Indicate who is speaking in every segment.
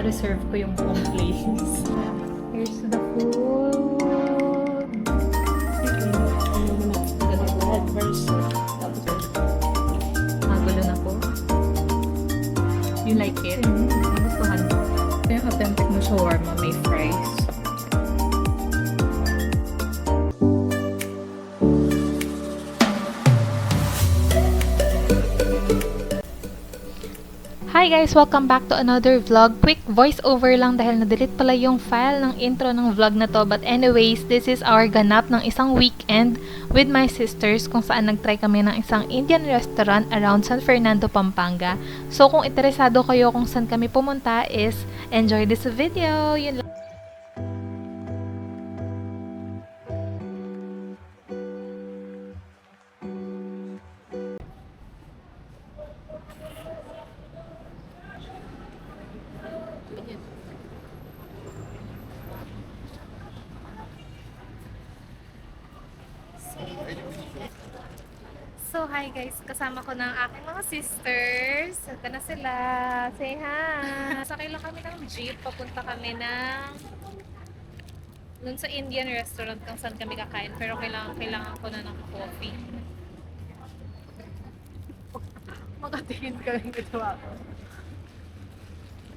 Speaker 1: pina-reserve ko yung buong place. Here's the food. Magulo na po. You like it? Gustuhan mo? Ito yung authentic na shawarma. May fries. Hi guys! Welcome back to another vlog. Quick voice over lang dahil na-delete pala yung file ng intro ng vlog na to. But anyways, this is our ganap ng isang weekend with my sisters kung saan nag-try kami ng isang Indian restaurant around San Fernando, Pampanga. So kung interesado kayo kung saan kami pumunta is enjoy this video! Yun lang. So, hi guys! Kasama ko ng aking mga sisters. Ito na sila. Say hi! Sakay lang kami ng jeep. Papunta kami ng dun sa Indian restaurant kung saan kami kakain. Pero kailangan ko na ng coffee.
Speaker 2: Makatingin kami ito ako.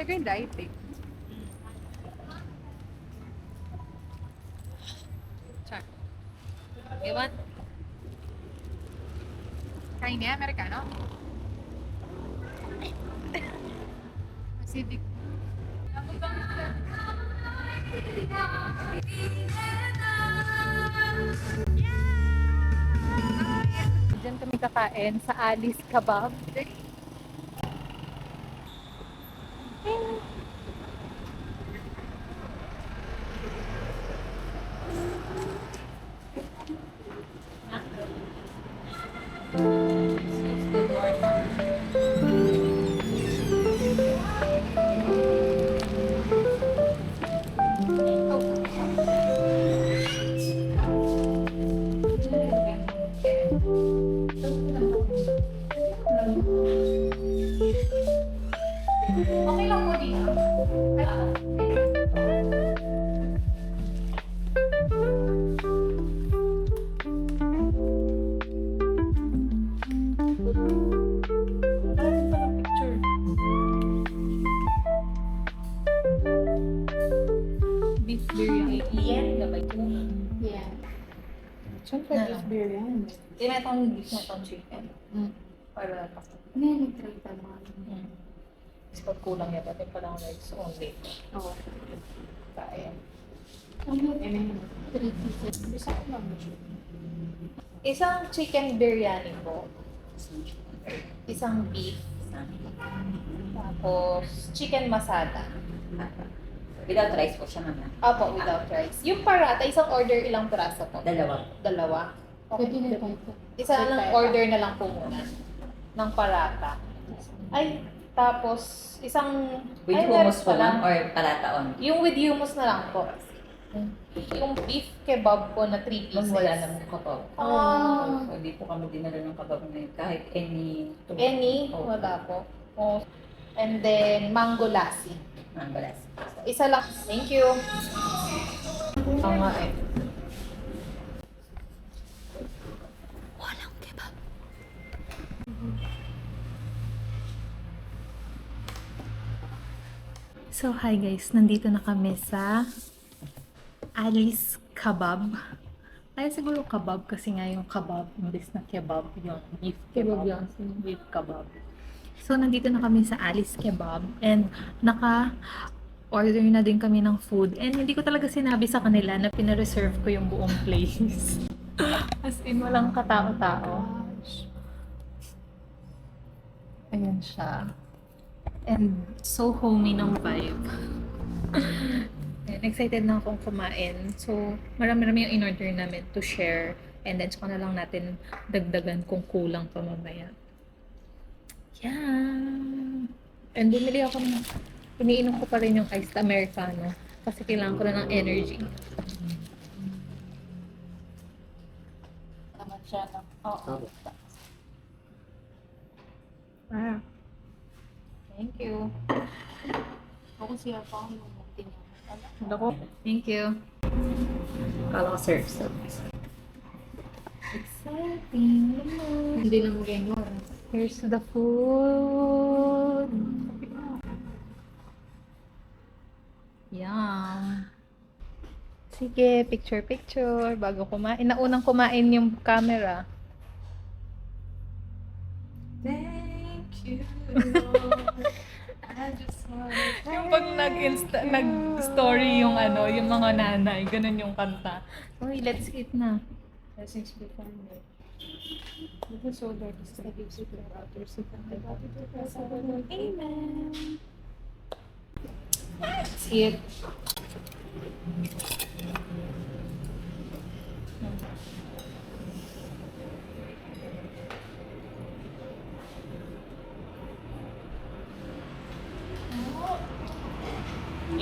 Speaker 2: Ito yung dieting. Check.
Speaker 1: You want?
Speaker 2: Kain niya, Amerikano? Acidic.
Speaker 1: Diyan kami kakain sa Ali's Kebab.
Speaker 2: Okay lang po dito.
Speaker 1: Beef biryani. Yan, gabay ko.
Speaker 2: Yeah. Siyempre,
Speaker 1: Na.
Speaker 2: beef biryani.
Speaker 1: Tinatang beef na itong chicken. Para
Speaker 2: Hindi, nag-try tama.
Speaker 1: Tapos pag kulang yan, pati palang rice only.
Speaker 2: Oo.
Speaker 1: Kain.
Speaker 2: Ano yun? 3 pieces. Bisa ko lang ba siya?
Speaker 1: Isang chicken biryani po. Isang beef. Tapos chicken masala.
Speaker 3: Without rice po siya naman.
Speaker 1: Apo, without rice. Yung parata, isang order ilang piraso po?
Speaker 3: Dalawa.
Speaker 1: Dalawa.
Speaker 2: Pwede na tayo.
Speaker 1: Isa lang order na lang po muna. Ng parata. Ay, tapos isang...
Speaker 3: With
Speaker 1: ay,
Speaker 3: hummus
Speaker 1: meron
Speaker 3: po
Speaker 1: pala.
Speaker 3: lang or palata on?
Speaker 1: Yung with hummus na lang po. Yung beef kebab po na 3 pieces.
Speaker 3: Mas wala namang kabab.
Speaker 1: Ah.
Speaker 3: So, hindi po kami dinala ng kabab na yun. Kahit any...
Speaker 1: Any?
Speaker 3: Oh.
Speaker 1: Wala po. Oh. And then, mango lassi.
Speaker 3: Mangolas.
Speaker 1: Isa lang. Thank you. Oo nga eh. Walang kebab. So, hi guys. Nandito na kami sa Ali's Kebab. Ay, siguro kebab kasi nga yung kebab, imbes na kebab, yung beef kebab. Beef kebab. So, nandito na kami sa Ali's Kebab and naka-order na din kami ng food. And hindi ko talaga sinabi sa kanila na pina-reserve ko yung buong place. As in, walang katao-tao. Ayan siya. And so homey ng vibe. And excited na akong kumain. So, marami-rami yung in-order namin to share. And then, tsaka na lang natin dagdagan kung kulang pa mamaya. Yeah. And bumili ako ng, iniinom ko pa rin yung iced Americano kasi kailangan ko na ng energy.
Speaker 2: Naman siya, no?
Speaker 1: Oo. Ah. Thank you.
Speaker 2: ko siya pa ang tinapay.
Speaker 1: Ako. Thank you. Kala ko serve. Exciting naman.
Speaker 2: Hindi na mo ganyan.
Speaker 1: Here's the food. Yum. Sige, picture bago kumain. Naunang kumain yung camera.
Speaker 2: Thank you, Lord. I just wanna
Speaker 1: Yung pag nag-story yung yung mga nanay, ganun yung kanta. Okay, let's eat na.
Speaker 2: blessings be found there. With the soul, Lord, is the gives you the others, and the body to bless our Lord. Amen.
Speaker 1: Let's eat.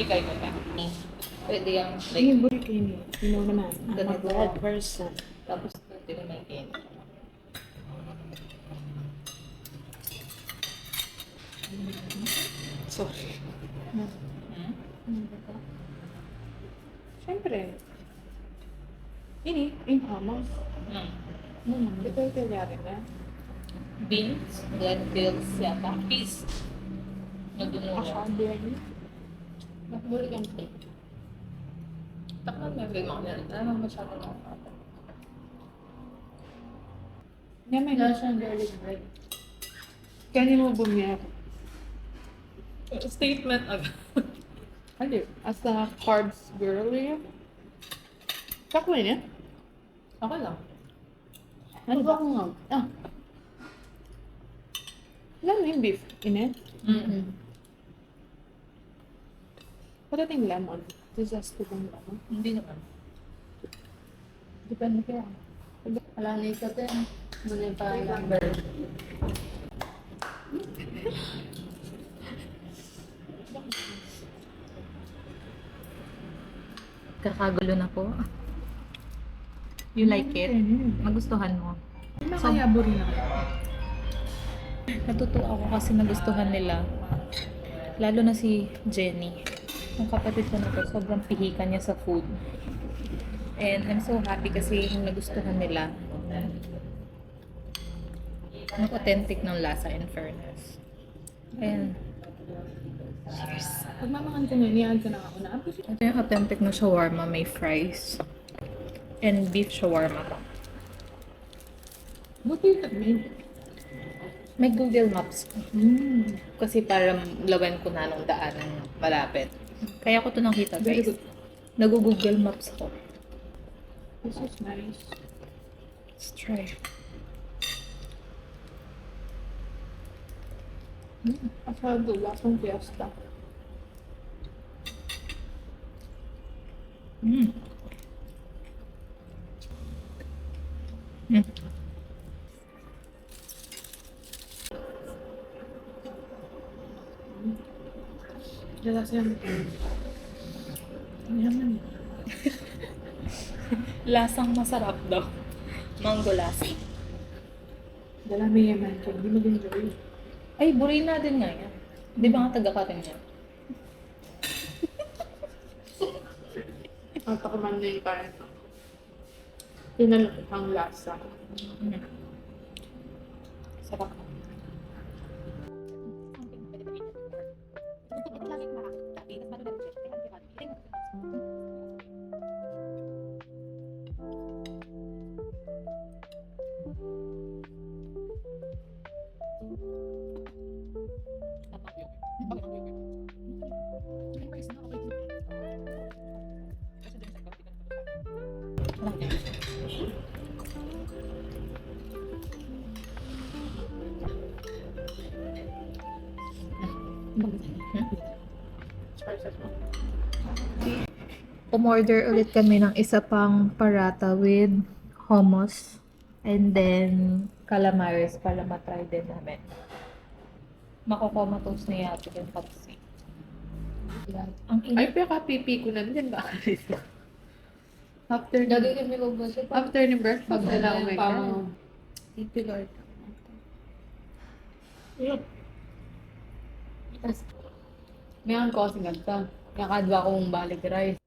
Speaker 1: Ikay ko ka. Pwede yung
Speaker 2: Yung buri kayo niyo. You know naman, I'm a
Speaker 1: Ganito.
Speaker 2: bad person.
Speaker 1: tapos pwede rin may kain.
Speaker 2: Sorry.
Speaker 1: Hmm?
Speaker 2: Siyempre. Ini, hama. Ito yung kanyari na.
Speaker 1: Beans, lentils, yata. Peas. Nagdunura.
Speaker 2: Masyado yan. Nakbuli kang cake.
Speaker 1: Takman mo yung mga nila. Ano masyado lang.
Speaker 2: Yan may nasa garlic bread. Kaya mo bumiyak.
Speaker 1: Statement agad.
Speaker 2: Ano? As a carbs girl yun? Kakuin niya?
Speaker 1: Okay lang.
Speaker 2: Ano ba kung ah? Alam mo yung beef in it?
Speaker 1: Mm-mm.
Speaker 2: Patating lemon. Disaster ng lemon.
Speaker 1: Hindi naman.
Speaker 2: Depende kaya.
Speaker 3: Wala na ito din. Muna pa lang.
Speaker 1: Kakagulo na po. You like it? Nagustuhan mo?
Speaker 2: Nakayabo rin ako.
Speaker 1: Natutuwa ako kasi nagustuhan nila. Lalo na si Jenny. Ang kapatid ko na to, sobrang pihikan niya sa food. And I'm so happy kasi yung nagustuhan nila. Ang authentic ng lasa, in fairness. And cheers.
Speaker 2: Pag mamakan ka na, niyaan ka na ako na.
Speaker 1: Ito yung authentic na shawarma, may fries. And beef shawarma.
Speaker 2: Buti yung tagmin.
Speaker 1: May Google Maps.
Speaker 2: Mm.
Speaker 1: Kasi para lawan ko na nung daan malapit. Kaya ko to nakita,
Speaker 2: Very
Speaker 1: guys.
Speaker 2: good.
Speaker 1: Nag-Google Maps ko.
Speaker 2: This is nice.
Speaker 1: Let's try.
Speaker 2: Asado, lasang fiesta.
Speaker 1: Mm. Mm.
Speaker 2: Dalas yan. Ang yaman.
Speaker 1: Lasang masarap daw. Mango lasa.
Speaker 2: Dala may yaman ka. Hindi mag-enjoy.
Speaker 1: Ay, buray na din nga yan. Di ba nga taga-katin yan?
Speaker 2: Ang takaman na yung parang pinalaki ang lasa.
Speaker 1: Mm. Sarap. Umorder ulit kami ng isa pang parata with hummus and then calamares para matry din namin. Makokomatos ni Ate yung papsi. Ang
Speaker 2: Ay,
Speaker 1: init.
Speaker 2: pero kapipi ko na din ba? After
Speaker 3: Lagi
Speaker 2: ni
Speaker 3: kami magbasa pa.
Speaker 2: after ni birth, pag na ako may girl.
Speaker 3: Thank you, Lord. Mayroon ko kasi ganta. Nakadwa ko mong balik rice.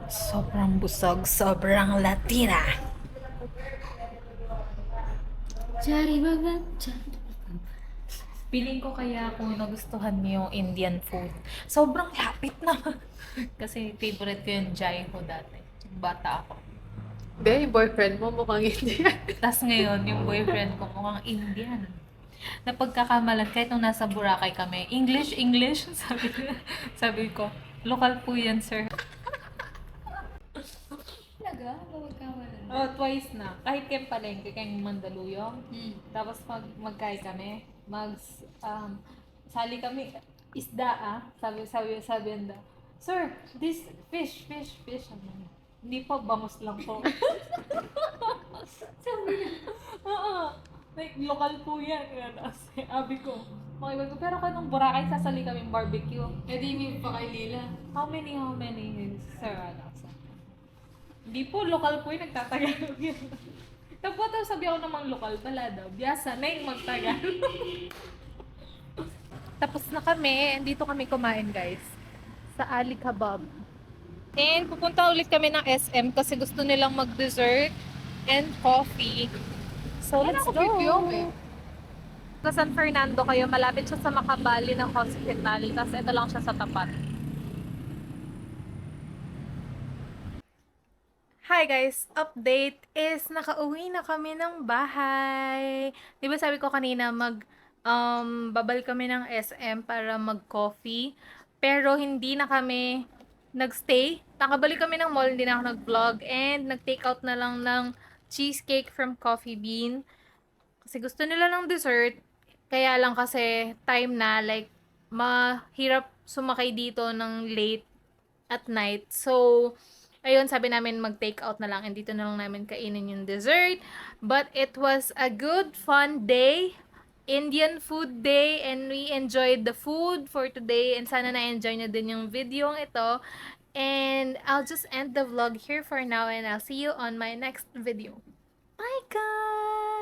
Speaker 1: Sobrang busog, sobrang Latina.
Speaker 3: Chari babat.
Speaker 1: Feeling ko kaya ako nagustuhan niyo yung Indian food. Sobrang lapit na. Kasi favorite ko yung Jai ho dati. Yung bata ako.
Speaker 2: Hindi, yung boyfriend mo mukhang hindi.
Speaker 1: Tapos ngayon, yung boyfriend ko mukhang Indian. Napagkakamalan, kahit nung nasa Boracay kami, English, English, sabi ko, lokal po yan, sir.
Speaker 3: Talaga? Bawag ka wala.
Speaker 1: Oh, twice na. Kahit kayong palengke, kayong Mandaluyong. Tapos magkain kami, sali kami, isda sabi anda, sir, this fish. Sabi niya, hindi po, bangus lang po. Sabi niya, oo, like, lokal po yan. Sabi ko, makibag ko, pero kanong Boracay, sasali kami barbecue.
Speaker 3: Eh di may pa kay Lila.
Speaker 1: How many, sir, hindi po, lokal po yung nagtatagalog yun. Tapos sabi ako namang lokal pala daw. Biyasa na yung magtagalog. Tapos na kami. Dito kami kumain, guys. Sa Ali Kebab. And pupunta ulit kami ng SM kasi gusto nilang mag-dessert and coffee. So, let's go. Sa San Fernando kayo, malapit siya sa Makabali ng hospital. Tapos ito lang siya sa tapat. Hi guys! Update is nakauwi na kami ng bahay. Di ba sabi ko kanina babalik kami ng SM para mag-coffee. Pero hindi na kami nagstay. Nakabalik kami ng mall, hindi na ako nag-vlog. And nag-take out na lang ng cheesecake from Coffee Bean. Kasi gusto nila ng dessert. Kaya lang kasi time na, like, mahirap sumakay dito ng late at night. So, ayun, sabi namin mag-take out na lang and dito na lang namin kainin yung dessert. But it was a good, fun day. Indian food day and we enjoyed the food for today and sana na-enjoy nyo din yung video ito. And I'll just end the vlog here for now and I'll see you on my next video. Bye guys!